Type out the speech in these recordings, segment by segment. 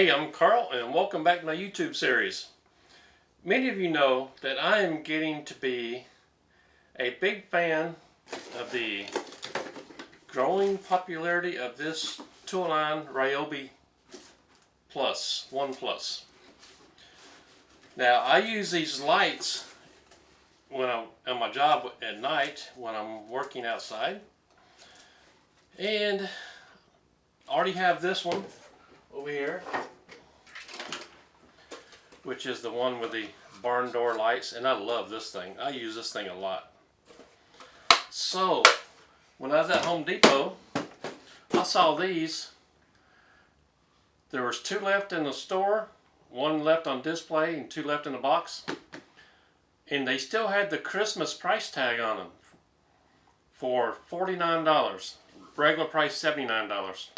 Hey, I'm Carl and welcome back to my YouTube series. Many of you know that I am getting to be a big fan of the growing popularity of this tool line, RYOBI ONE Plus. Now I use these lights when I'm on my job at night when I'm working outside, and I already have this one over here, which is the one with the barn door lights, and I love this thing. I use this thing a lot. So when I was at Home Depot, I saw these. There was 2 left in the store, 1 left on display and 2 left in the box, and they still had the Christmas price tag on them for $49. Regular price $79.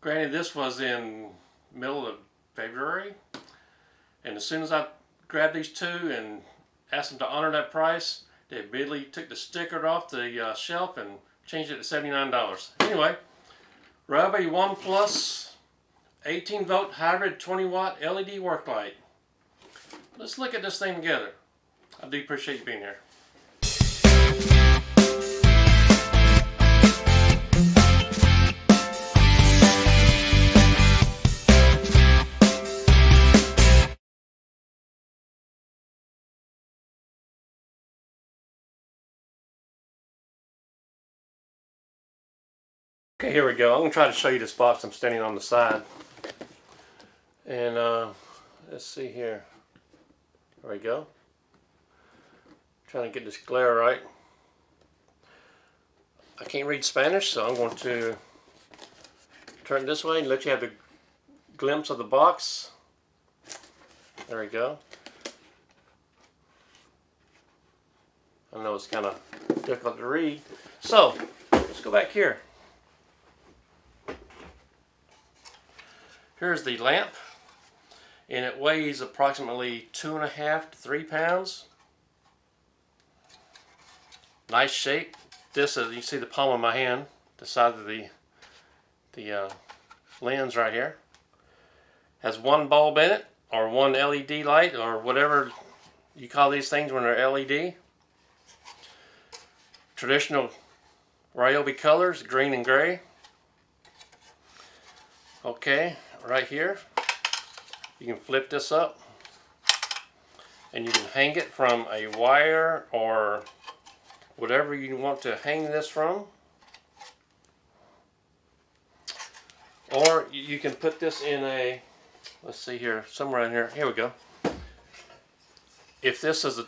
Granted, this was in middle of February, and as soon as I grabbed these 2 and asked them to honor that price, they immediately took the sticker off the shelf and changed it to $79. Anyway, RYOBI ONE Plus 18 volt hybrid 20 watt LED work light. Let's look at this thing together. I do appreciate you being here. Okay, here we go. I'm going to try to show you this box. I'm standing on the side. And let's see here. There we go. Trying to get this glare right. I can't read Spanish, so I'm going to turn it this way and let you have the glimpse of the box. There we go. I know it's kind of difficult to read. So, let's go back here. Here's the lamp, and it weighs approximately 2.5 to 3 pounds. Nice shape. This is, you see the palm of my hand, the size of the lens right here. Has 1 bulb in it, or 1 LED light, or whatever you call these things when they're LED. Traditional RYOBI colors, green and gray. Okay. Right here, you can flip this up and you can hang it from a wire or whatever you want to hang this from, or you can put this in a, let's see here, somewhere in here, here we go. If this is a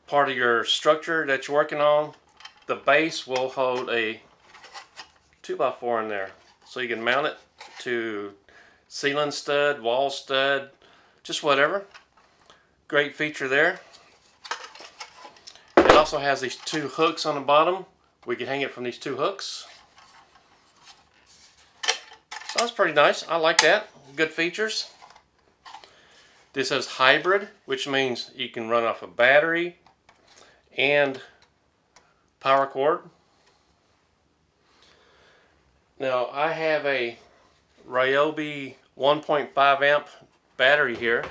part of your structure that you're working on, the base will hold a 2x4 in there, so you can mount it to ceiling stud, wall stud, just whatever. Great feature there. It also has these 2 hooks on the bottom. We can hang it from these 2 hooks. So that's pretty nice. I like that. Good features. This is hybrid, which means you can run off a battery and power cord. Now I have a RYOBI 1.5 amp battery here,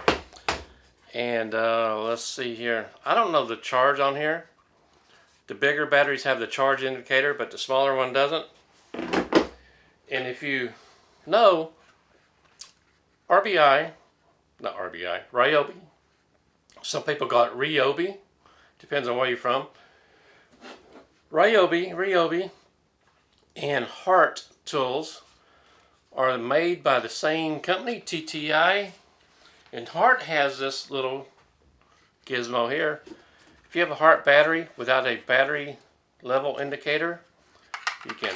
and let's see here, I don't know the charge on here. The bigger batteries have the charge indicator, but the smaller one doesn't. And if you know, RYOBI, some people call it RYOBI, depends on where you're from. RYOBI and Hart tools are made by the same company, TTI, and Hart has this little gizmo here. If you have a Hart battery without a battery level indicator, you can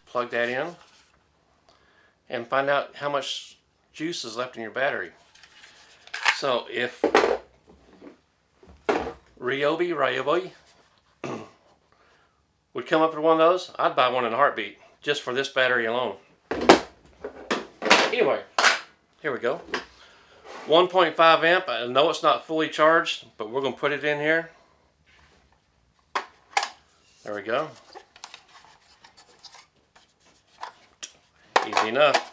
plug that in and find out how much juice is left in your battery. So if RYOBI would come up with one of those, I'd buy one in a heartbeat just for this battery alone. Anyway, here we go. 1.5 amp. I know it's not fully charged, but we're going to put it in here. There we go. Easy enough.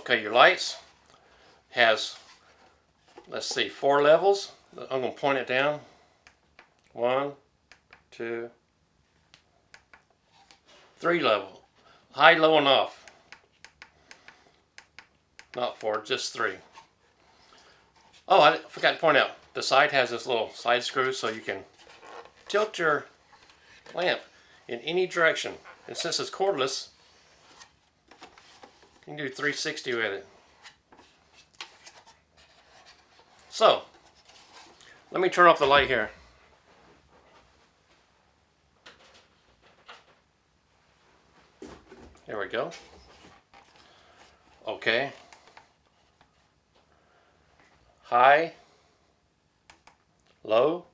Okay, your lights has, let's see, 4 levels. I'm going to point it down. 1, 2, 3 level. High, low, and off. Not 4, just 3. Oh, I forgot to point out, the side has this little side screw so you can tilt your lamp in any direction. And since it's cordless, you can do 360 with it. So, let me turn off the light here. There we go. Okay. High, low,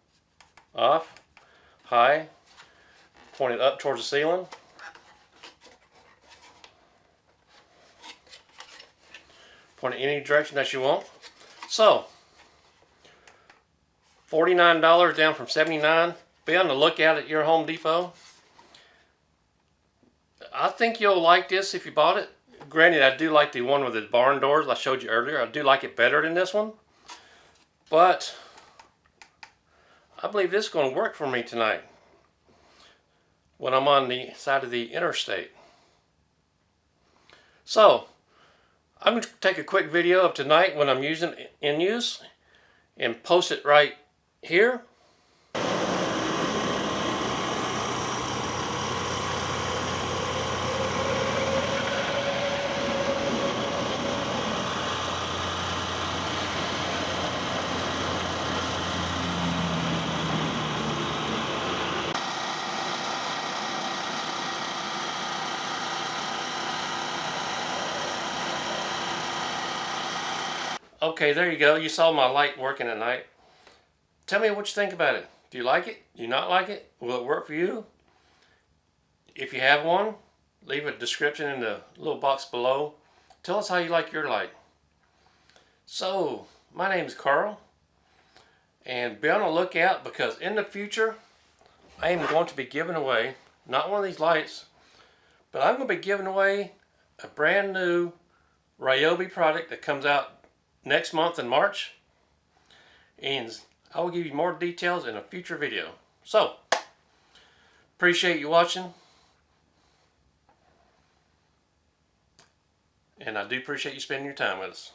off, high, pointed up towards the ceiling. Point it any direction that you want. So, $49 down from $79. Be on the lookout at your Home Depot. I think you'll like this if you bought it. Granted, I do like the one with the barn doors I showed you earlier. I do like it better than this one. But I believe this is going to work for me tonight when I'm on the side of the interstate. So, I'm going to take a quick video of tonight when I'm using it in use and post it right here. Okay, there you go. You saw my light working at night. Tell me what you think about it. Do you like it? Do you not like it? Will it work for you? If you have one, leave a description in the little box below. Tell us how you like your light. So, my name is Carl. And be on the lookout because in the future, I am going to be giving away, not one of these lights, but I'm going to be giving away a brand new RYOBI product that comes out next month in March, and I will give you more details in a future video. So, appreciate you watching, and I do appreciate you spending your time with us.